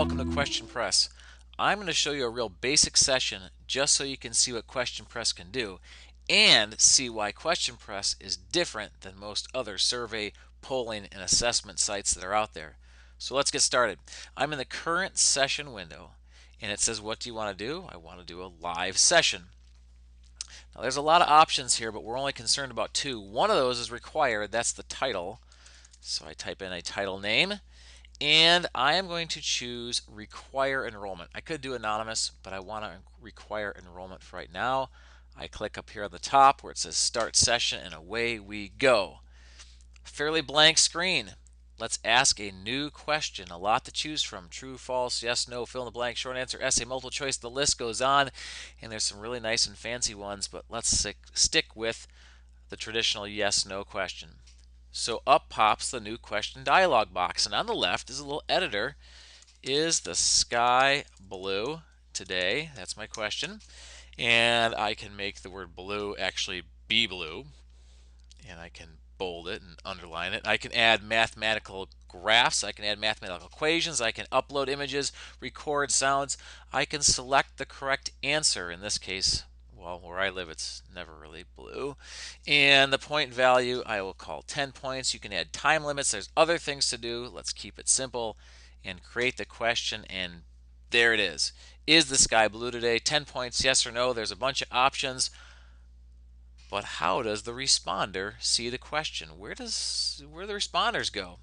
welcome to QuestionPress. I'm going to show you a real basic session just so you can see what QuestionPress can do and see why QuestionPress is different than most other survey, polling, and assessment sites that are out there. So let's get started. I'm in the current session window and it says, what do you want to do? I want to do a live session. Now there's a lot of options here, but we're only concerned about two. One of those is required, that's the title. So I type in a title name. And I am going to choose require enrollment. I could do anonymous, but I want to require enrollment for right now. I click up here at the top where it says start session and away we go. Fairly blank screen. Let's ask a new question. A lot to choose from. True, false, yes, no, fill in the blank, short answer, essay, multiple choice. The list goes on. And there's some really nice and fancy ones, but let's stick with the traditional yes, no question. So up pops the new question dialog box, and on the left is a little editor. Is the sky blue today? That's my question. And I can make the word blue actually be blue, and I can bold it and underline it. I can add mathematical graphs, I can add mathematical equations, I can upload images, record sounds. I can select the correct answer. In this case, well, where I live, it's never really blue. And the point value, I will call 10 points. You can add time limits. There's other things to do. Let's keep it simple and create the question, and there it is. Is the sky blue today? 10 points, yes or no. There's a bunch of options. But how does the responder see the question? Where do the responders go?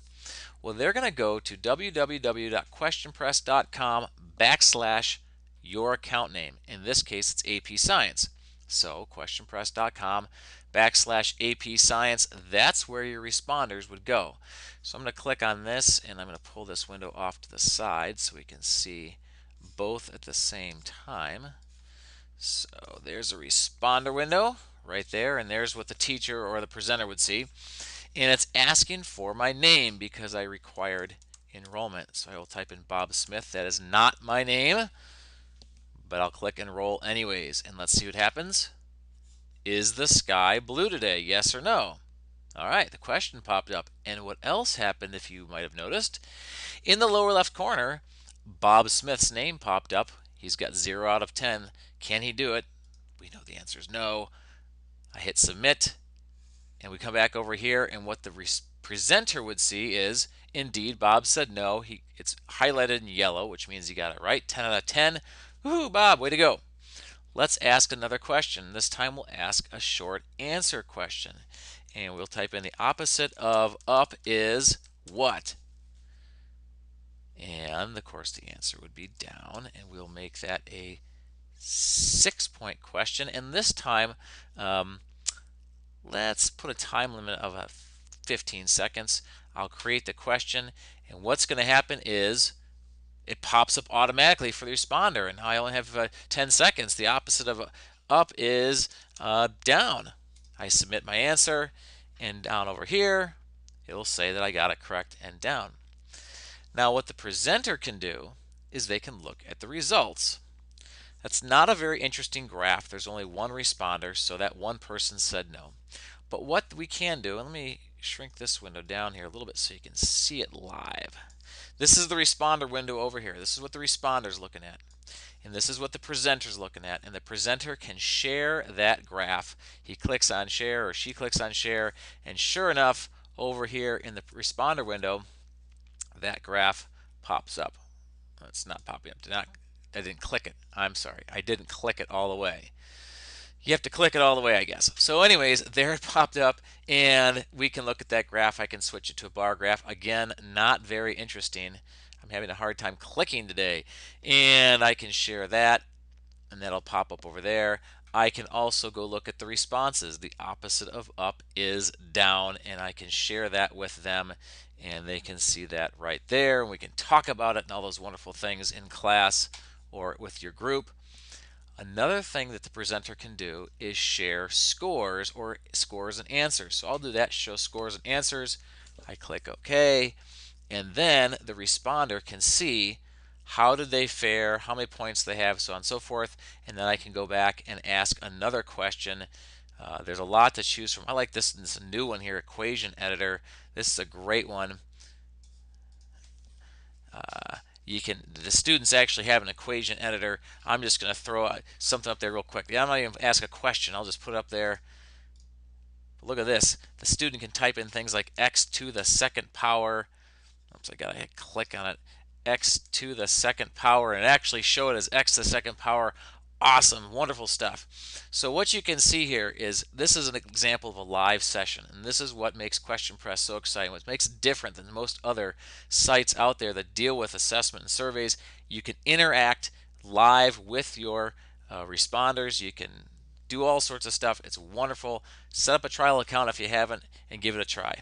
Well, they're going to go to www.questionpress.com/your account name. In this case, it's AP Science. So questionpress.com/AP Science, that's where your responders would go. So I'm going to click on this and I'm going to pull this window off to the side so we can see both at the same time. So there's a responder window right there, and there's what the teacher or the presenter would see. And it's asking for my name because I required enrollment. So I will type in Bob Smith. That is not my name, but I'll click enroll anyways. And let's see what happens. Is the sky blue today? Yes or no? All right, the question popped up. And what else happened, if you might have noticed? In the lower left corner, Bob Smith's name popped up. He's got 0 out of 10. Can he do it? We know the answer is no. I hit submit, and we come back over here, and what the presenter would see is, indeed, Bob said no. It's highlighted in yellow, which means he got it right. 10 out of 10. Woohoo, Bob, way to go. Let's ask another question. This time we'll ask a short answer question. And we'll type in the opposite of up is what? And of course the answer would be down, and we'll make that a 6-point question. And this time, let's put a time limit of 15 seconds. I'll create the question, and what's going to happen is it pops up automatically for the responder, and I only have 10 seconds. The opposite of up is down. I submit my answer, and down over here, it'll say that I got it correct and down. Now what the presenter can do is they can look at the results. That's not a very interesting graph. There's only one responder, so that one person said no. But what we can do, and let me shrink this window down here a little bit so you can see it live. This is the responder window over here. This is what the responder's looking at. And this is what the presenter's looking at. And the presenter can share that graph. He clicks on share, or she clicks on share, and sure enough, over here in the responder window, that graph pops up. It's not popping up. I didn't click it. I'm sorry. I didn't click it all the way. You have to click it all the way, I guess. So anyways, there it popped up, and we can look at that graph. I can switch it to a bar graph. Again, not very interesting. I'm having a hard time clicking today. And I can share that, and that'll pop up over there. I can also go look at the responses. The opposite of up is down, and I can share that with them, and they can see that right there. And we can talk about it and all those wonderful things in class or with your group. Another thing that the presenter can do is share scores or scores and answers. So I'll do that, show scores and answers. I click OK, and then the responder can see how did they fare, how many points they have, so on and so forth, and then I can go back and ask another question. There's a lot to choose from. I like this new one here, equation editor. This is a great one. The students actually have an equation editor. I'm just going to throw something up there real quick. I'm not even ask a question. I'll just put up there. Look at this. The student can type in things like x to the second power. Oops, I gotta hit click on it. X to the second power, and actually show it as x to the second power. Awesome, wonderful stuff. So what you can see here is this is an example of a live session, and this is what makes QuestionPress so exciting. What makes it different than most other sites out there that deal with assessment and surveys. You can interact live with your responders. You can do all sorts of stuff. It's wonderful. Set up a trial account if you haven't, and give it a try.